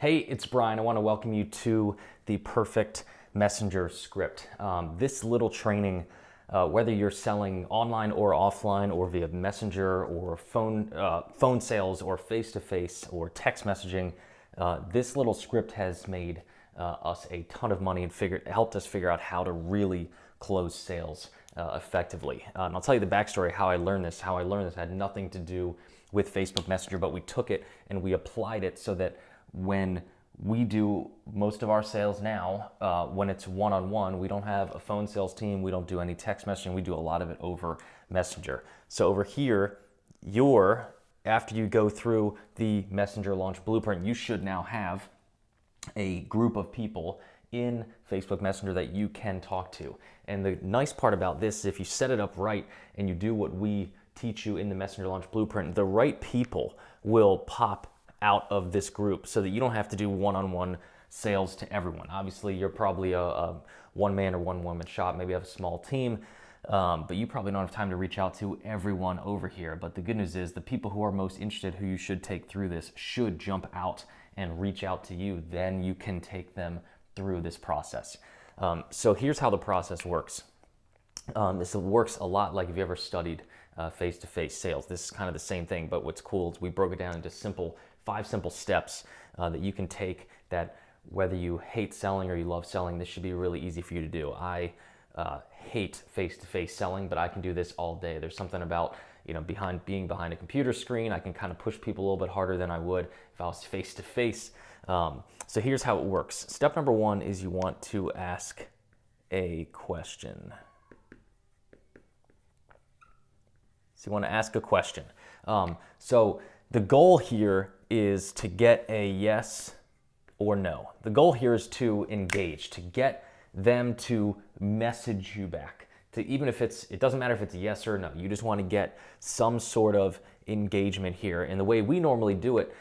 Hey, it's Brian. I want to welcome you to the Perfect Messenger script. This little training, whether you're selling online or offline or via messenger or phone sales or face-to-face or text messaging, this little script has made us a ton of money and helped us figure out how to really close sales effectively. And I'll tell you the backstory how I learned this. How I learned this had nothing to do with Facebook Messenger, but we took it and we applied it so that when we do most of our sales now, when it's one-on-one, we don't have a phone sales team, we don't do any text messaging, we do a lot of it over Messenger. So over here, after you go through the Messenger launch blueprint, you should now have a group of people in Facebook Messenger that you can talk to. And the nice part about this is if you set it up right and you do what we teach you in the Messenger launch blueprint, the right people will pop out of this group so that you don't have to do one-on-one sales to everyone. Obviously, you're probably a one-man or one-woman shop, maybe you have a small team, but you probably don't have time to reach out to everyone over here. But the good news is the people who are most interested, who you should take through this, should jump out and reach out to you. Then you can take them through this process. So here's how the process works. This works a lot like if you ever studied face-to-face sales. This is kind of the same thing, but what's cool is we broke it down into five simple steps that you can take, that whether you hate selling or you love selling, this should be really easy for you to do. I hate face-to-face selling, but I can do this all day. There's something about being behind a computer screen, I can kind of push people a little bit harder than I would if I was face-to-face. So here's how it works. Step number one is you want to ask a question. So you want to ask a question. So the goal here is to get a yes or no. The goal here is to engage, to get them to message you back. Even if it doesn't matter if it's a yes or a no, you just want to get some sort of engagement here. And the way we normally do it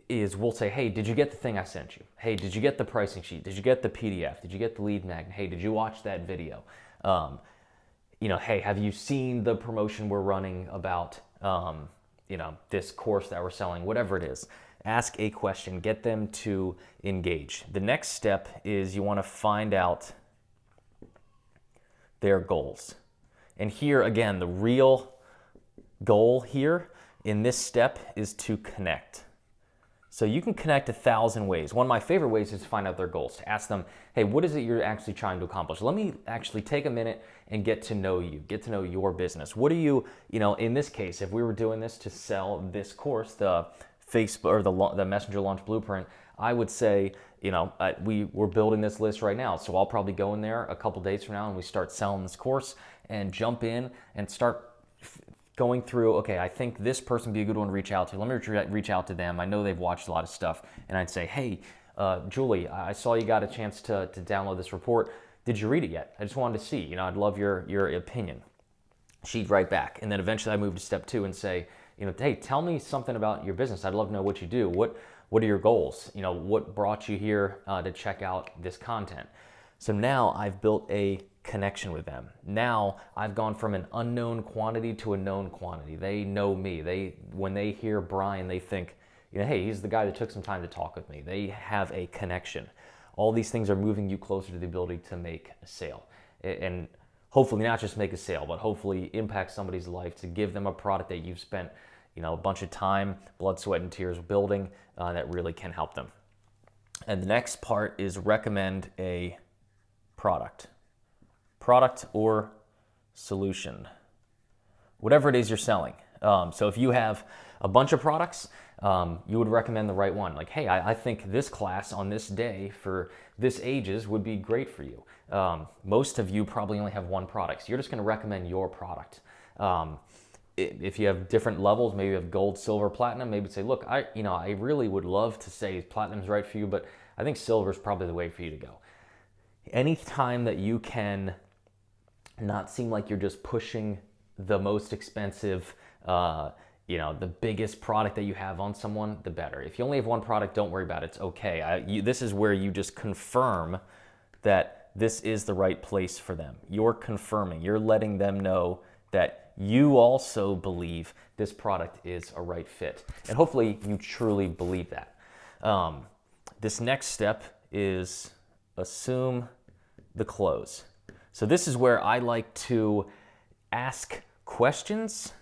is we'll say, hey, did you get the thing I sent you? Hey, did you get the pricing sheet? Did you get the PDF? Did you get the lead magnet? Hey, did you watch that video? Hey, have you seen the promotion we're running about, this course that we're selling, whatever it is. Ask a question, get them to engage. The next step is you want to find out their goals. And here, again, the real goal here in this step is to connect. So you can connect 1,000 ways. One of my favorite ways is to find out their goals, to ask them, hey, what is it you're actually trying to accomplish? Let me actually take a minute and get to know you, get to know your business. What do you, in this case, if we were doing this to sell this course, the Facebook or the Messenger launch blueprint, I would say, we're building this list right now. So I'll probably go in there a couple days from now and we start selling this course and jump in and start going through, okay, I think this person would be a good one to reach out to. Let me reach out to them. I know they've watched a lot of stuff. And I'd say, hey, Julie, I saw you got a chance to download this report. Did you read it yet? I just wanted to see. I'd love your opinion. She'd write back. And then eventually I moved to step two and say, hey, tell me something about your business. I'd love to know what you do. What are your goals? What brought you here to check out this content? So now I've built a connection with them. Now I've gone from an unknown quantity to a known quantity. They know me. When they hear Brian, they think, hey, he's the guy that took some time to talk with me. They have a connection. All these things are moving you closer to the ability to make a sale. And hopefully not just make a sale, but hopefully impact somebody's life, to give them a product that you've spent a bunch of time, blood, sweat, and tears building that really can help them. And the next part is recommend a product or solution, whatever it is you're selling. So if you have a bunch of products, you would recommend the right one. Like, hey, I think this class on this day for this ages would be great for you. Most of you probably only have one product, so you're just going to recommend your product. If you have different levels, maybe you have gold, silver, platinum, maybe say, look, I really would love to say platinum's right for you, but I think silver is probably the way for you to go. Anytime that you can not seem like you're just pushing the most expensive, the biggest product that you have on someone, the better. If you only have one product, don't worry about it. It's okay. This is where you just confirm that this is the right place for them. You're confirming, you're letting them know that you also believe this product is a right fit. And hopefully you truly believe that. This next step is assume the close. So this is where I like to ask questions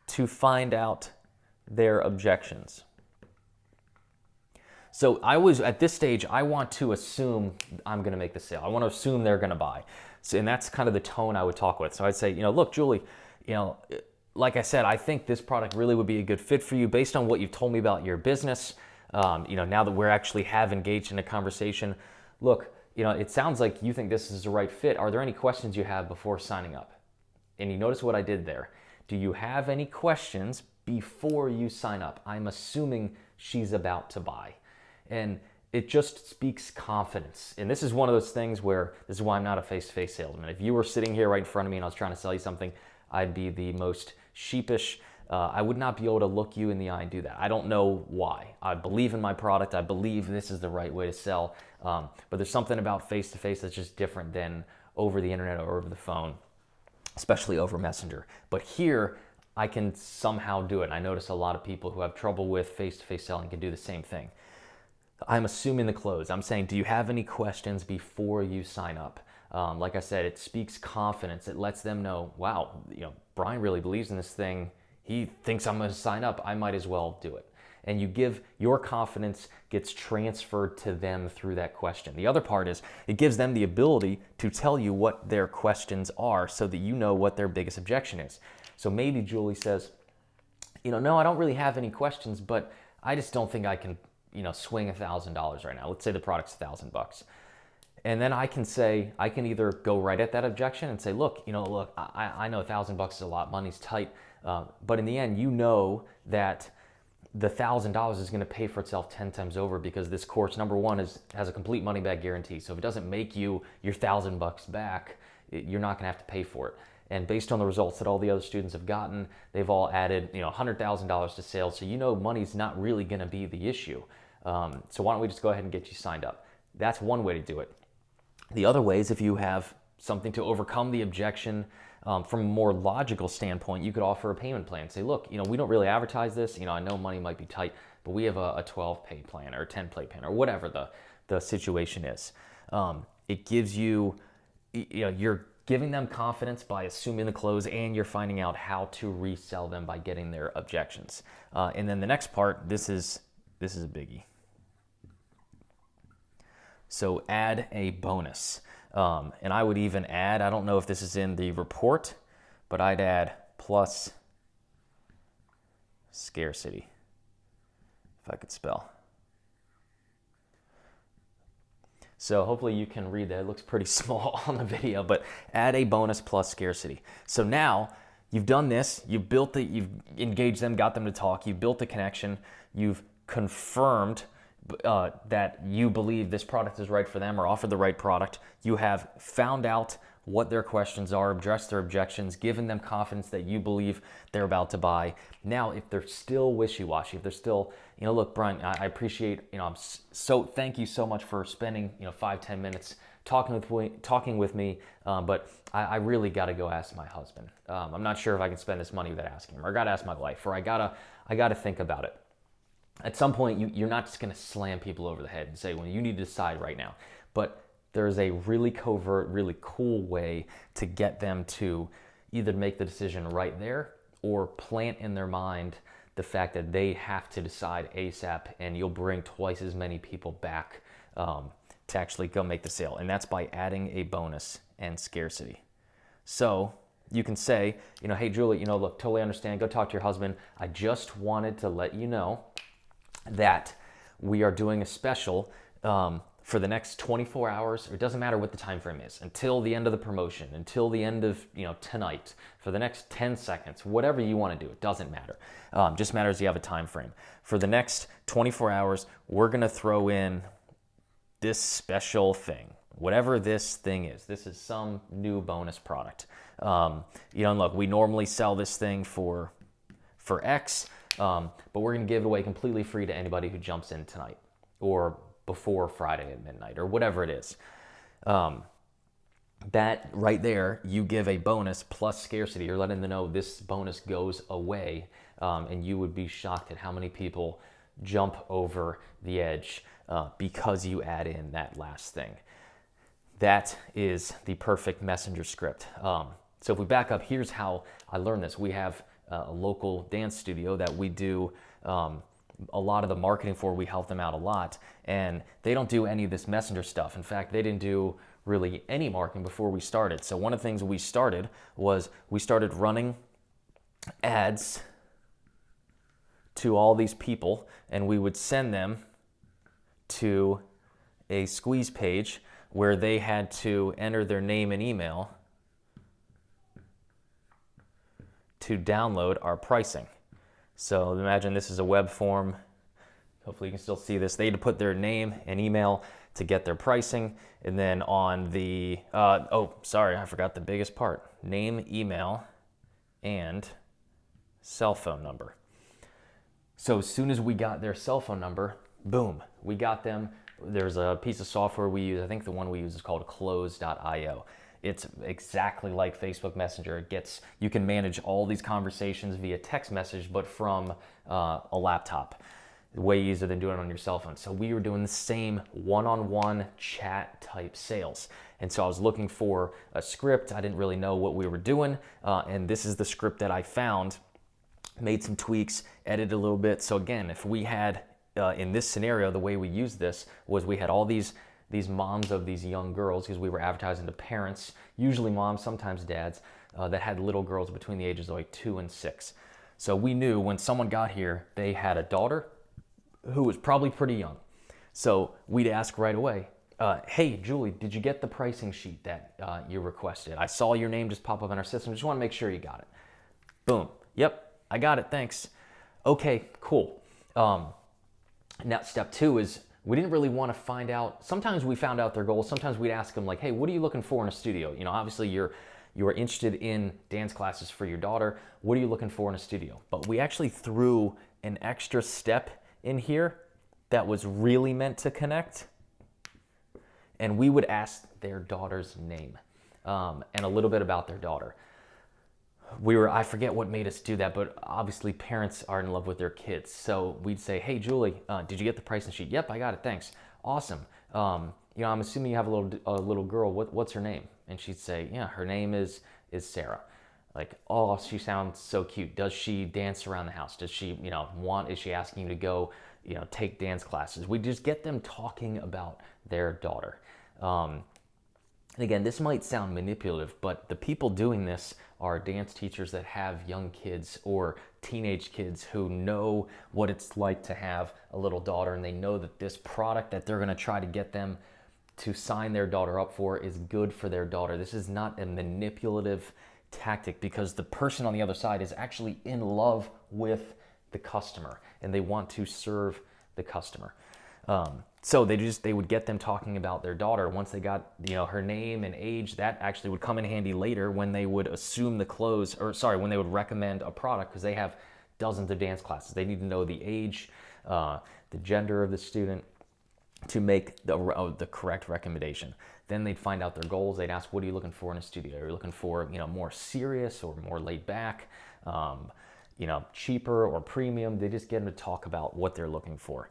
to find out their objections. So at this stage, I want to assume I'm going to make the sale. I want to assume they're going to buy. So, and that's kind of the tone I would talk with. So I'd say, look, Julie, like I said, I think this product really would be a good fit for you based on what you've told me about your business. Now that we're actually have engaged in a conversation, look, it sounds like you think this is the right fit. Are there any questions you have before signing up? And you notice what I did there. Do you have any questions before you sign up? I'm assuming she's about to buy. And it just speaks confidence. And this is one of those things where, this is why I'm not a face-to-face salesman. If you were sitting here right in front of me and I was trying to sell you something, I'd be the most sheepish. I would not be able to look you in the eye and do that. I don't know why. I believe in my product. I believe this is the right way to sell. But there's something about face-to-face that's just different than over the internet or over the phone, especially over Messenger. But here, I can somehow do it. And I notice a lot of people who have trouble with face-to-face selling can do the same thing. I'm assuming the close. I'm saying, do you have any questions before you sign up? Like I said, it speaks confidence. It lets them know, wow, Brian really believes in this thing. He thinks I'm going to sign up. I might as well do it. And your confidence gets transferred to them through that question. The other part is it gives them the ability to tell you what their questions are so that you know what their biggest objection is. So maybe Julie says, no, I don't really have any questions, but I just don't think I can swing $1,000 right now. Let's say the product's $1,000. And then I can either go right at that objection and say, look, I know $1,000 is a lot, money's tight. But in the end, that the $1,000 is going to pay for itself 10 times over because this course, number one, has a complete money back guarantee. So if it doesn't make you your $1,000 back, you're not going to have to pay for it. And based on the results that all the other students have gotten, they've all added $100,000 to sales. So money's not really going to be the issue. So why don't we just go ahead and get you signed up? That's one way to do it. The other way is if you have something to overcome the objection from a more logical standpoint, you could offer a payment plan. Say, look, we don't really advertise this. I know money might be tight, but we have a 12-pay plan or a 10-pay plan or whatever the situation is. It gives you're giving them confidence by assuming the close, and you're finding out how to resell them by getting their objections. And then the next part, this is a biggie. So add a bonus. And I would even add, I don't know if this is in the report, but I'd add plus scarcity, if I could spell. So hopefully you can read that. It looks pretty small on the video, but add a bonus plus scarcity. So now you've done this, you've engaged them, got them to talk, you've built the connection, you've confirmed that you believe this product is right for them or offered the right product. You have found out what their questions are, addressed their objections, given them confidence that you believe they're about to buy. Now, if they're still wishy-washy, if they're still, look, Brian, I appreciate, thank you so much for spending, 5-10 minutes talking with me, but I really got to go ask my husband. I'm not sure if I can spend this money without asking him, or I got to ask my wife, or I got to think about it. At some point, you're not just going to slam people over the head and say, well, you need to decide right now. But there's a really covert, really cool way to get them to either make the decision right there or plant in their mind the fact that they have to decide ASAP, and you'll bring twice as many people back to actually go make the sale. And that's by adding a bonus and scarcity. So you can say, hey, Julie, look, totally understand. Go talk to your husband. I just wanted to let you know that we are doing a special for the next 24 hours. It doesn't matter what the time frame is, until the end of the promotion, until the end of tonight, for the next 10 seconds, whatever you want to do, it doesn't matter. Just matters you have a time frame. For the next 24 hours, we're going to throw in this special thing, whatever this thing is. This is some new bonus product. And look, we normally sell this thing for X. But we're going to give it away completely free to anybody who jumps in tonight or before Friday at midnight or whatever it is. That right there, you give a bonus plus scarcity. You're letting them know this bonus goes away and you would be shocked at how many people jump over the edge because you add in that last thing. That is the perfect messenger script. So if we back up, here's how I learned this. We have a local dance studio that we do a lot of the marketing for. We help them out a lot, and they don't do any of this messenger stuff. In fact, they didn't do really any marketing before we started. So one of the things we started was we started running ads to all these people, and we would send them to a squeeze page where they had to enter their name and email to download our pricing. So imagine this is a web form. Hopefully you can still see this. They had to put their name and email to get their pricing. And then on the, I forgot the biggest part. Name, email, and cell phone number. So as soon as we got their cell phone number, boom, we got them. There's a piece of software we use. I think the one we use is called close.io. It's exactly like Facebook Messenger. You can manage all these conversations via text message, but from a laptop. Way easier than doing it on your cell phone. So we were doing the same one-on-one chat type sales. And so I was looking for a script. I didn't really know what we were doing. And this is the script that I found, made some tweaks, edited a little bit. So again, if we had, in this scenario, the way we used this was we had all these moms of these young girls, because we were advertising to parents, usually moms, sometimes dads, that had little girls between the ages of like 2 and 6. So we knew when someone got here, they had a daughter who was probably pretty young. So we'd ask right away, hey, Julie, did you get the pricing sheet that you requested? I saw your name just pop up in our system. Just want to make sure you got it. Boom. Yep, I got it. Thanks. Okay, cool. Now, step 2 is we didn't really want to find out. Sometimes we found out their goals. Sometimes we'd ask them like, hey, what are you looking for in a studio? You know, obviously you are interested in dance classes for your daughter. What are you looking for in a studio? But we actually threw an extra step in here that was really meant to connect. And we would ask their daughter's name and a little bit about their daughter. I forget what made us do that, but obviously parents are in love with their kids. So we'd say, hey, Julie, did you get the pricing sheet? Yep, I got it, thanks. Awesome. I'm assuming you have a little girl. What's her name? And she'd say, yeah, her name is Sarah. Like, oh, she sounds so cute. Does she dance around the house? Does she, is she asking you to go, take dance classes? We just get them talking about their daughter. And again, this might sound manipulative, but the people doing this are dance teachers that have young kids or teenage kids who know what it's like to have a little daughter, and they know that this product that they're going to try to get them to sign their daughter up for is good for their daughter. This is not a manipulative tactic, because the person on the other side is actually in love with the customer and they want to serve the customer. So they would get them talking about their daughter. Once they got her name and age, that actually would come in handy later when they would assume when they would recommend a product, because they have dozens of dance classes. They need to know the age, the gender of the student to make the correct recommendation. Then they'd find out their goals. They'd ask, what are you looking for in a studio? Are you looking for more serious or more laid back, cheaper or premium? They just get them to talk about what they're looking for.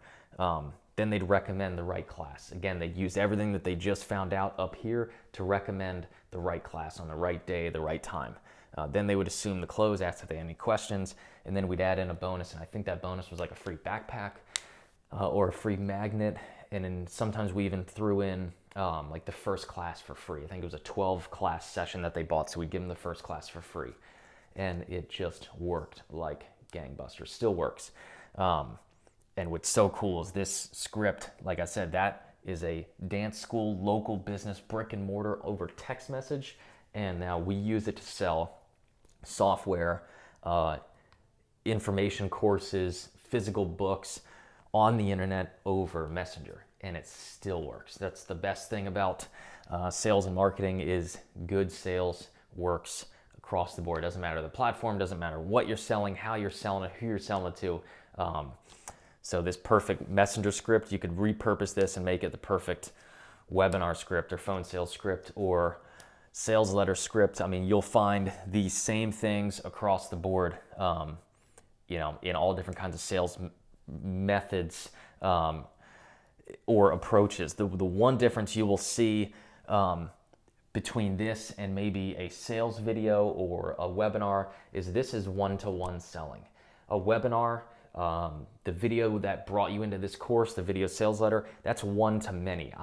Then they'd recommend the right class. Again, they'd use everything that they just found out up here to recommend the right class on the right day, the right time. Then they would assume the close, ask if they had any questions, and then we'd add in a bonus. And I think that bonus was like a free backpack or a free magnet. And then sometimes we even threw in like the first class for free. I think it was a 12-class session that they bought, so we'd give them the first class for free. And it just worked like gangbusters, still works. And what's so cool is this script, like I said, that is a dance school, local business, brick and mortar over text message. And now we use it to sell software, information courses, physical books on the internet over Messenger. And it still works. That's the best thing about sales and marketing is good sales works across the board. It doesn't matter the platform, doesn't matter what you're selling, how you're selling it, who you're selling it to. So this perfect messenger script, you could repurpose this and make it the perfect webinar script or phone sales script or sales letter script. I mean, you'll find these same things across the board in all different kinds of sales methods or approaches. The one difference you will see between this and maybe a sales video or a webinar is this is one-to-one selling. A webinar, the video that brought you into this course, the video sales letter, that's one-to-many.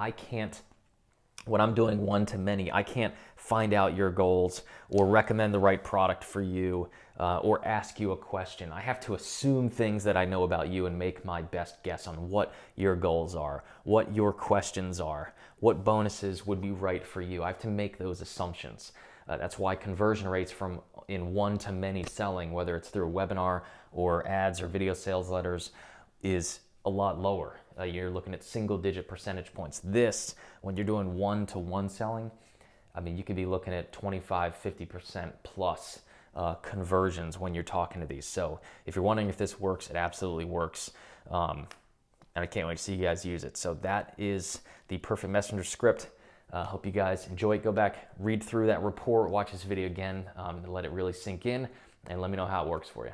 When I'm doing one-to-many, I can't find out your goals or recommend the right product for you or ask you a question. I have to assume things that I know about you and make my best guess on what your goals are, what your questions are, what bonuses would be right for you. I have to make those assumptions. That's why conversion rates from in one-to-many selling, whether it's through a webinar or ads or video sales letters, is a lot lower. You're looking at single-digit percentage points. This, when you're doing one-to-one selling, I mean, you could be looking at 25, 50% plus conversions when you're talking to these. So if you're wondering if this works, it absolutely works. And I can't wait to see you guys use it. So that is the Perfect Messenger script. Hope you guys enjoy it. Go back, read through that report, watch this video again, and let it really sink in, and let me know how it works for you.